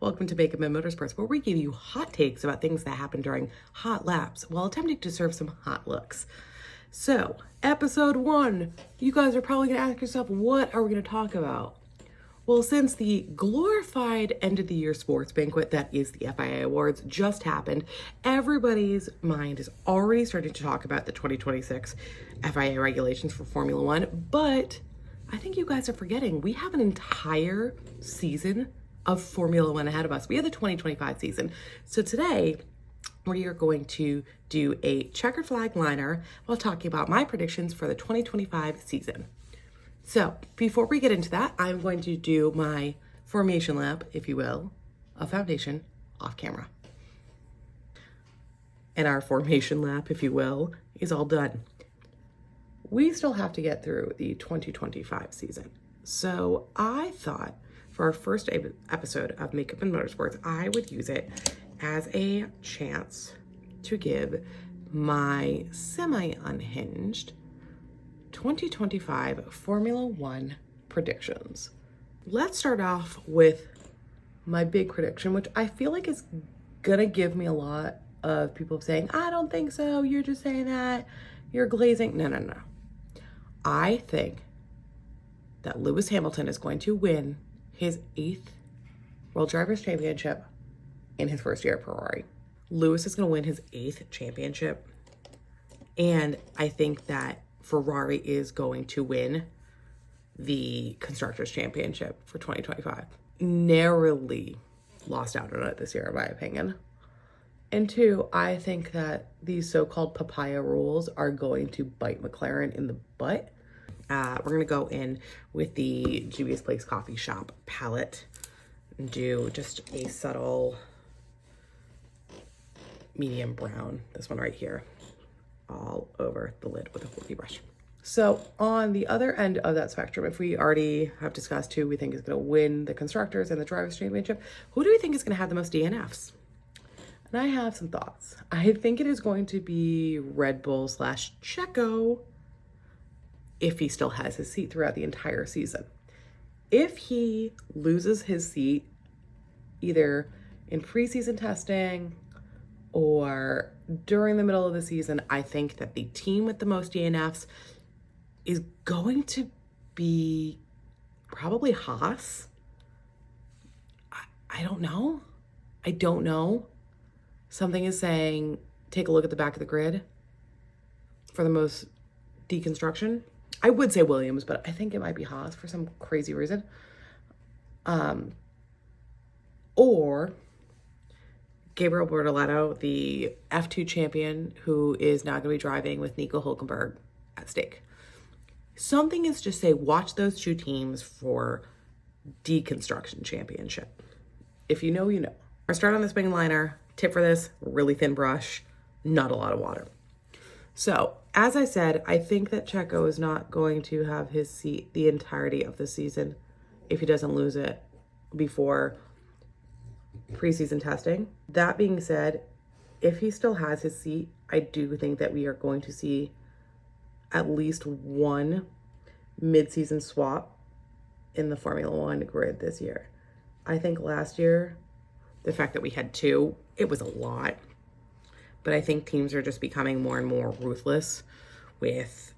Welcome to Makeup and Motorsports, where we give you hot takes about things that happen during hot laps while attempting to serve some hot looks. So, episode 1, you guys are probably going to ask yourself, what are we going to talk about? Well, since the glorified end of the year sports banquet that is the FIA Awards just happened, everybody's mind is already starting to talk about the 2026 FIA regulations for Formula One, but I think you guys are forgetting we have an entire season of Formula One ahead of us. We have the 2025 season. So today, we are going to do a checkered flag liner while talking about my predictions for the 2025 season. So before we get into that, I'm going to do my formation lap, if you will, of foundation off camera. And our formation lap, if you will, is all done. We still have to get through the 2025 season. So I thought for our first episode of Makeup and Motorsports, I would use it as a chance to give my semi-unhinged 2025 Formula One predictions. Let's start off with my big prediction, which I feel like is gonna give me a lot of people saying, I don't think so, you're just saying that, you're glazing. No. I think that Lewis Hamilton is going to win his 8th World Drivers' Championship in his first year at Ferrari. Lewis is going to win his 8th championship, and I think that Ferrari is going to win the Constructors' Championship for 2025. Narrowly lost out on it this year, in my opinion. And 2, I think that these so-called papaya rules are going to bite McLaren in the butt. We're going to go in with the Juvias Place Coffee Shop palette and do just a subtle medium brown, this one right here, all over the lid with a fluffy brush. So on the other end of that spectrum, if we already have discussed who we think is going to win the Constructors and the Drivers' Championship, who do we think is going to have the most DNFs? And I have some thoughts. I think it is going to be Red Bull / Checo, if he still has his seat throughout the entire season. If he loses his seat either in preseason testing or during the middle of the season, I think that the team with the most DNFs is going to be probably Haas. I don't know. Something is saying, take a look at the back of the grid for the most deconstruction. I would say Williams, but I think it might be Haas for some crazy reason. Or Gabriel Bortoleto, the F2 champion, who is now going to be driving with Nico Hülkenberg at stake. Something is just say, watch those 2 teams for deconstruction championship. If you know, you know. I start on this wing liner. Tip for this, really thin brush, not a lot of water. So, as I said, I think that Checo is not going to have his seat the entirety of the season if he doesn't lose it before preseason testing. That being said, if he still has his seat, I do think that we are going to see at least one mid-season swap in the Formula One grid this year. I think last year, the fact that we had 2, it was a lot. But I think teams are just becoming more and more ruthless with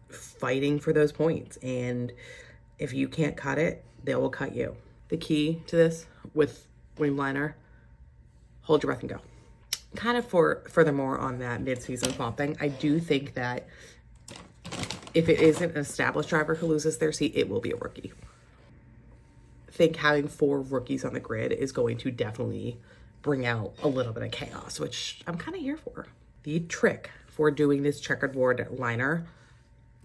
fighting for those points. And if you can't cut it, they will cut you. The key to this with wing liner, hold your breath and go. Kind of furthermore on that mid-season swap thing, I do think that if it isn't an established driver who loses their seat, it will be a rookie. I think having 4 rookies on the grid is going to definitely bring out a little bit of chaos, which I'm kind of here for. The trick for doing this checkered board liner,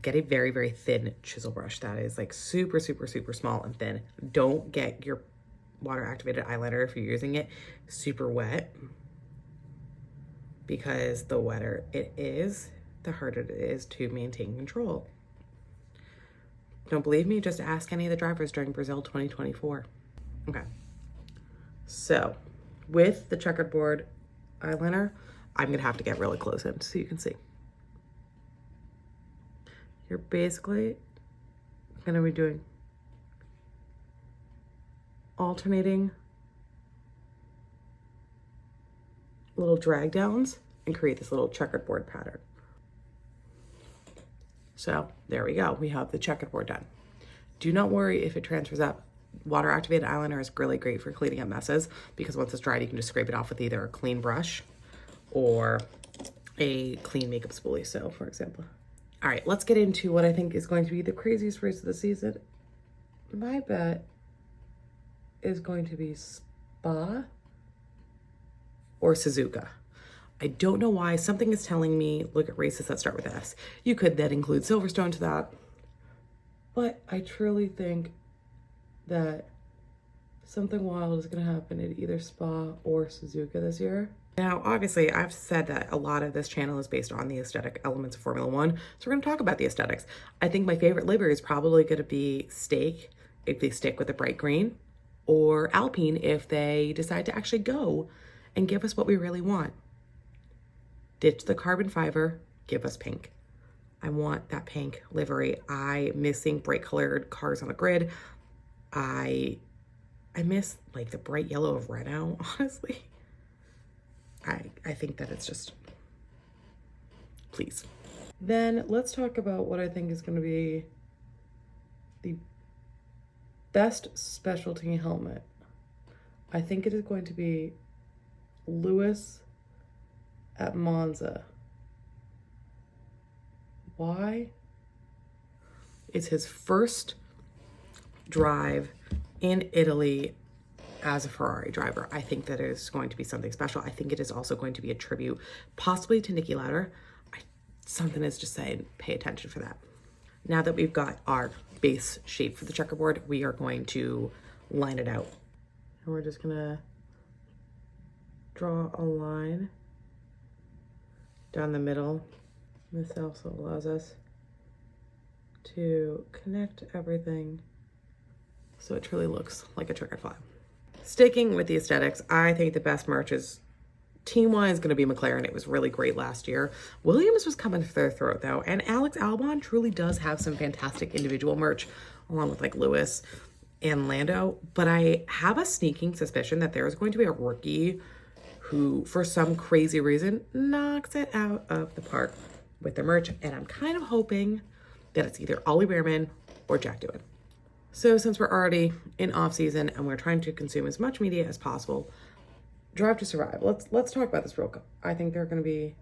get a very, very thin chisel brush that is like super, super, super small and thin. Don't get your water activated eyeliner, if you're using it, super wet, because the wetter it is, the harder it is to maintain control. Don't believe me? Just ask any of the drivers during Brazil 2024. Okay. So with the checkered board eyeliner, I'm gonna have to get really close in so you can see. You're basically gonna be doing alternating little drag downs and create this little checkered board pattern. So there we go. We have the checkered board done. Do not worry if it transfers up. Water activated eyeliner is really great for cleaning up messes because once it's dried, you can just scrape it off with either a clean brush or a clean makeup spoolie. So for example. All right, let's get into what I think is going to be the craziest race of the season. My bet is going to be Spa or Suzuka. I don't know why. Something is telling me, look at races that start with S. You could then include Silverstone to that. But I truly think that something wild is going to happen at either Spa or Suzuka this year. Now, obviously, I've said that a lot of this channel is based on the aesthetic elements of Formula One. So we're going to talk about the aesthetics. I think my favorite livery is probably going to be Stake if they stick with the bright green, or Alpine if they decide to actually go and give us what we really want. Ditch the carbon fiber, give us pink. I want that pink livery. I miss seeing bright colored cars on the grid. I miss like the bright yellow of Renault, honestly. I think that it's just, please. Then let's talk about what I think is going to be the best specialty helmet. I think it is going to be Lewis at Monza. Why? It's his first drive in Italy as a Ferrari driver. I think that it is going to be something special. I think it is also going to be a tribute, possibly to Niki Lauda. Something is just saying, pay attention for that. Now that we've got our base shape for the checkerboard, we are going to line it out. And we're just gonna draw a line down the middle. This also allows us to connect everything so it truly looks like a checkered flag. Sticking with the aesthetics, I think the best merch is team-wise going to be McLaren. It was really great last year. Williams was coming for their throat though, and Alex Albon truly does have some fantastic individual merch along with like Lewis and Lando, but I have a sneaking suspicion that there is going to be a rookie who, for some crazy reason, knocks it out of the park with their merch, and I'm kind of hoping that it's either Ollie Behrman or Jack Doohan. So since we're already in off season and we're trying to consume as much media as possible, Drive to Survive. Let's talk about this real quick. I think there are going to be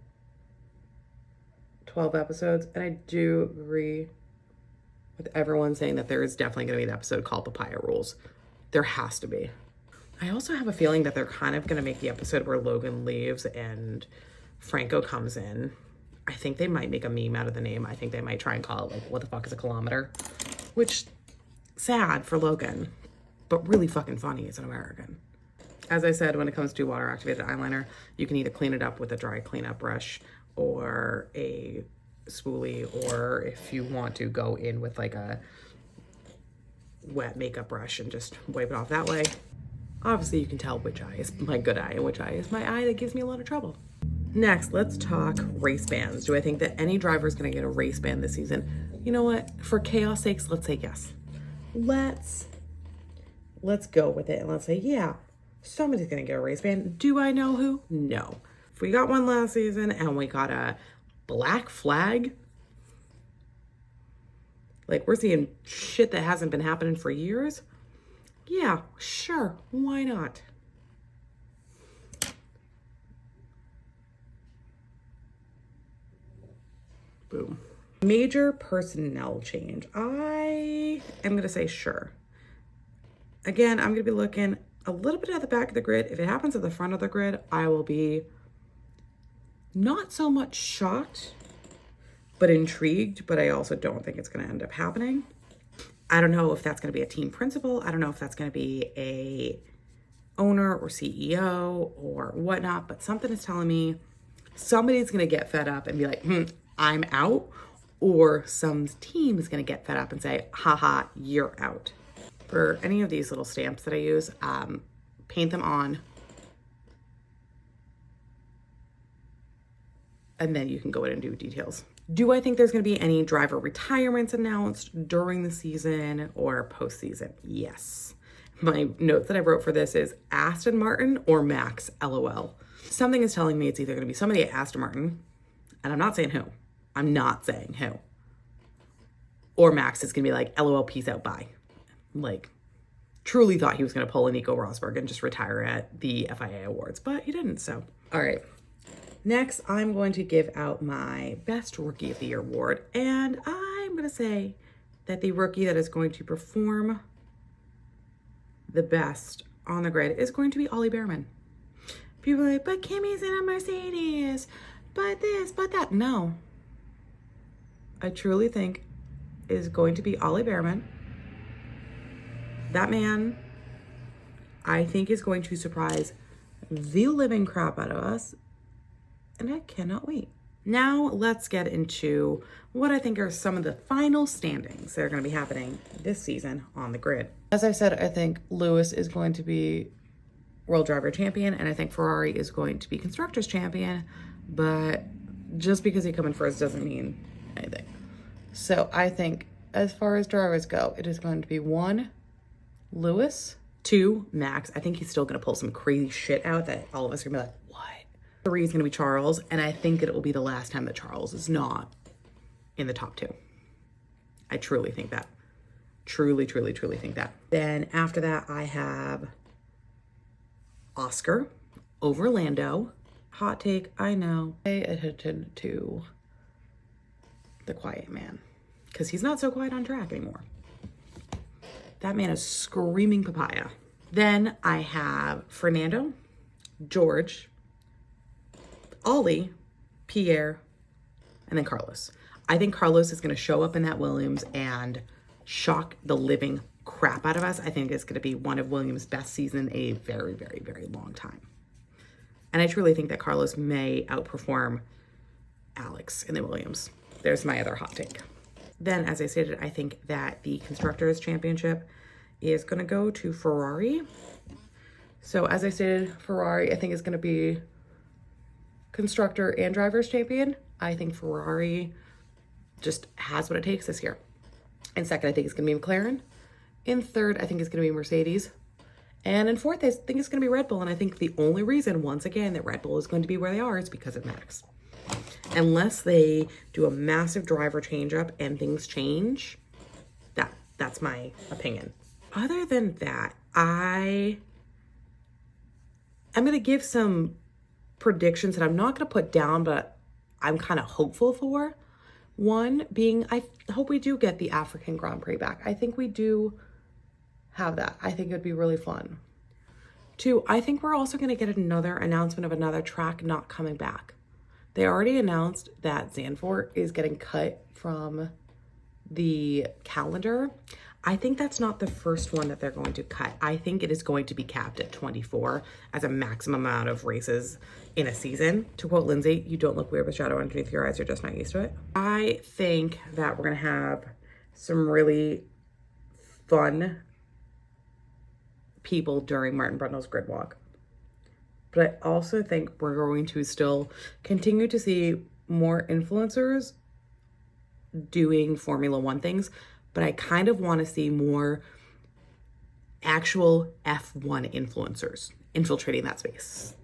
12 episodes, and I do agree with everyone saying that there is definitely going to be an episode called Papaya Rules. There has to be. I also have a feeling that they're kind of going to make the episode where Logan leaves and Franco comes in. I think they might make a meme out of the name. I think they might try and call it like, what the fuck is a kilometer? Which, sad for Logan, but really fucking funny as an American. As I said, when it comes to water activated eyeliner, you can either clean it up with a dry cleanup brush or a spoolie, or if you want to go in with like a wet makeup brush and just wipe it off that way. Obviously you can tell which eye is my good eye and which eye is my eye that gives me a lot of trouble. Next, let's talk race bands. Do I think that any driver is going to get a race band this season? You know what? For chaos sakes, let's say yes. Let's go with it and let's say, yeah, somebody's going to get a race band. Do I know who? No. If we got one last season and we got a black flag, like we're seeing shit that hasn't been happening for years. Yeah, sure. Why not? Boom. Major personnel change. I am going to say sure. Again, I'm going to be looking a little bit at the back of the grid. If it happens at the front of the grid, I will be not so much shocked, but intrigued, but I also don't think it's going to end up happening. I don't know if that's going to be a team principal. I don't know if that's going to be a owner or CEO or whatnot, but something is telling me somebody's going to get fed up and be like, I'm out, or some team is going to get fed up and say, haha, you're out. For any of these little stamps that I use, paint them on, and then you can go in and do details. Do I think there's going to be any driver retirements announced during the season or postseason? Yes. My notes that I wrote for this is Aston Martin or Max, LOL. Something is telling me it's either going to be somebody at Aston Martin, and I'm not saying who. I'm not saying who. Or Max is going to be like, LOL, peace out, bye. Like, truly thought he was going to pull a Nico Rosberg and just retire at the FIA Awards, but he didn't, so. All right. Next, I'm going to give out my Best Rookie of the Year award, and I'm going to say that the rookie that is going to perform the best on the grid is going to be Ollie Behrman. People are like, but Kimmy's in a Mercedes, but this, but that. No. I truly think it is going to be Ollie Behrman. That man, I think, is going to surprise the living crap out of us, and I cannot wait. Now let's get into what I think are some of the final standings that are going to be happening this season on the grid. As I said, I think Lewis is going to be World Driver Champion, and I think Ferrari is going to be Constructors Champion, but just because he come in first doesn't mean anything. So I think as far as drivers go, it is going to be 1, Lewis, 2, Max. I think he's still going to pull some crazy shit out that all of us are going to be like, what? 3 is going to be Charles, and I think it will be the last time that Charles is not in the top 2. I truly think that. Truly, truly, truly think that. Then after that, I have Oscar over Lando. Hot take, I know. Pay attention to the quiet man, because he's not so quiet on track anymore. That man is screaming papaya. Then I have Fernando, George, Ollie, Pierre, and then Carlos. I think Carlos is going to show up in that Williams and shock the living crap out of us. I think it's going to be one of Williams' best seasons in a very, very, very long time. And I truly think that Carlos may outperform Alex in the Williams. There's my other hot take. Then, as I stated, I think that the Constructors' Championship is going to go to Ferrari. So, as I stated, Ferrari, I think, is going to be Constructor and Drivers' Champion. I think Ferrari just has what it takes this year. In second, I think it's going to be McLaren. In third, I think it's going to be Mercedes. And in fourth, I think it's going to be Red Bull. And I think the only reason, once again, that Red Bull is going to be where they are is because of Max. Unless they do a massive driver change up and things change, that's my opinion. Other than that, I'm going to give some predictions that I'm not going to put down, but I'm kind of hopeful for. One being, I hope we do get the African Grand Prix back. I think we do have that. I think it would be really fun. 2, I think we're also going to get another announcement of another track not coming back. They already announced that Zandvoort is getting cut from the calendar. I think that's not the first one that they're going to cut. I think it is going to be capped at 24 as a maximum amount of races in a season. To quote Lindsay, you don't look weird with shadow underneath your eyes. You're just not used to it. I think that we're going to have some really fun people during Martin Brundle's grid walk. But I also think we're going to still continue to see more influencers doing Formula One things, but I kind of want to see more actual F1 influencers infiltrating that space.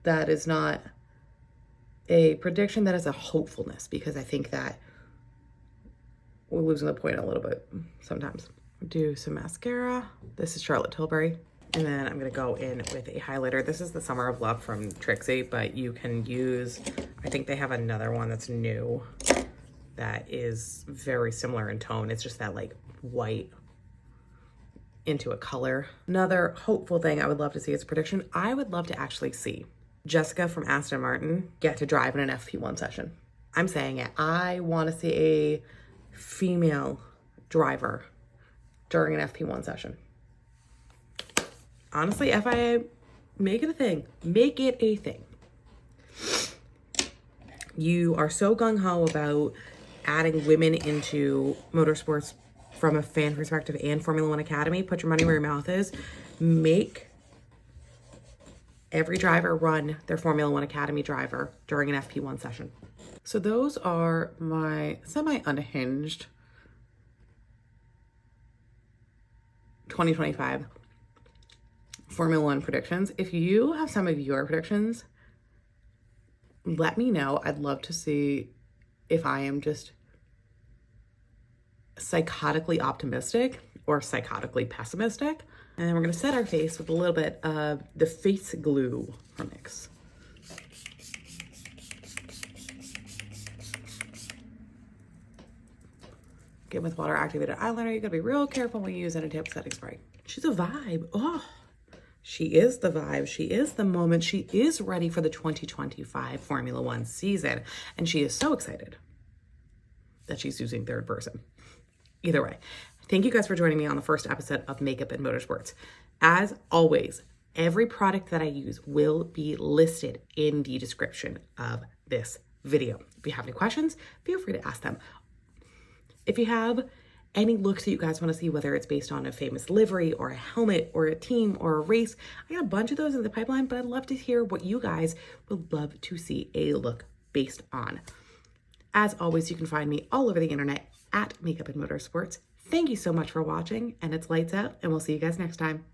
That is not a prediction, that is a hopefulness, because I think that we're losing the point a little bit sometimes. Do some mascara. This is Charlotte Tilbury. And then I'm going to go in with a highlighter. This is the Summer of Love from Trixie, but you can use, I think they have another one that's new that is very similar in tone. It's just that like white into a color. Another hopeful thing I would love to see is a prediction. I would love to actually see Jessica from Aston Martin get to drive in an FP1 session. I'm saying it. I want to see a female driver during an FP1 session. Honestly, FIA, make it a thing. Make it a thing. You are so gung-ho about adding women into motorsports from a fan perspective and Formula One Academy. Put your money where your mouth is. Make every driver run their Formula One Academy driver during an FP1 session. So those are my semi-unhinged 2025 Formula One predictions. If you have some of your predictions, let me know. I'd love to see if I am just psychotically optimistic or psychotically pessimistic. And then we're going to set our face with a little bit of the face glue from NYX. Again, with water activated eyeliner, you gotta be real careful when you use any type of setting spray. She's a vibe. Oh, she is the vibe. She is the moment. She is ready for the 2025 Formula One season. And she is so excited that she's using third person. Either way, thank you guys for joining me on the first episode of Makeup and Motorsports. As always, every product that I use will be listed in the description of this video. If you have any questions, feel free to ask them. If you have any looks that you guys want to see, whether it's based on a famous livery or a helmet or a team or a race, I got a bunch of those in the pipeline, but I'd love to hear what you guys would love to see a look based on. As always, you can find me all over the internet at Makeup and Motorsports. Thank you so much for watching, and it's lights out, and we'll see you guys next time.